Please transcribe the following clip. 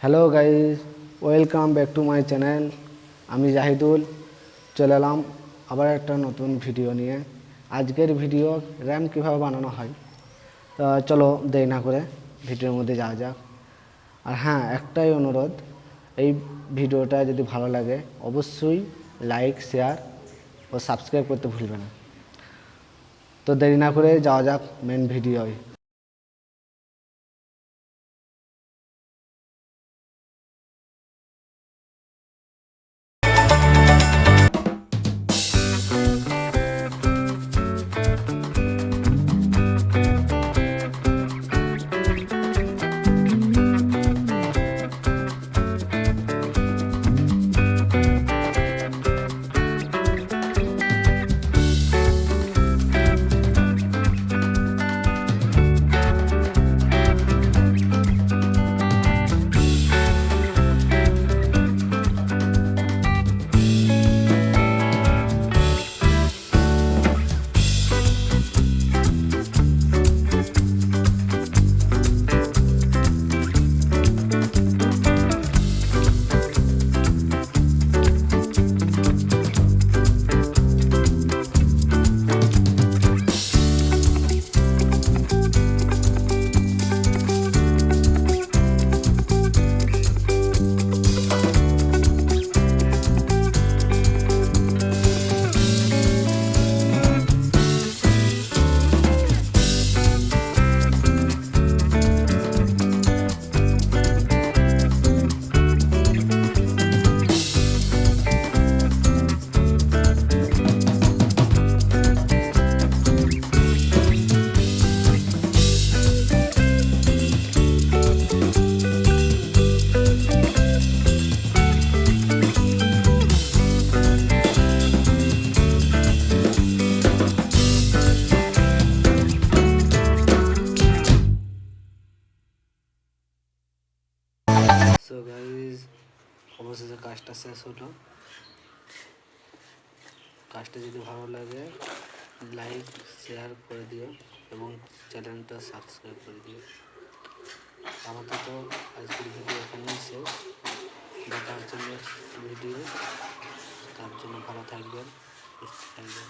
Hello guys, welcome back to my channel. আমি জাহিদুল চলে এলাম আবার একটা নতুন ভিডিও নিয়ে। আজকের ভিডিও র্যাম কীভাবে বানানো হয়, তা চলো দেরি না করে ভিডিওর মধ্যে যাওয়া যাক। আর হ্যাঁ, একটাই অনুরোধ, এই ভিডিওটা যদি ভালো লাগে অবশ্যই লাইক, শেয়ার ও সাবস্ক্রাইব করতে ভুলবে না। তো দেরি না করে যাওয়া যাক মেন ভিডিওয়। সো গাইজ, অবশেষে কাজটা শেষ হলো। কাজটা যদি ভালো লাগে লাইক, শেয়ার করে দিও এবং চ্যানেলটা সাবস্ক্রাইব করে দিও। আপাতত আজকের ভিডিও এখানেই শেষ। দেখা হচ্ছে নেক্সট ভিডিও। তার জন্য ভালো থাকবেন, সুস্থ থাকবেন।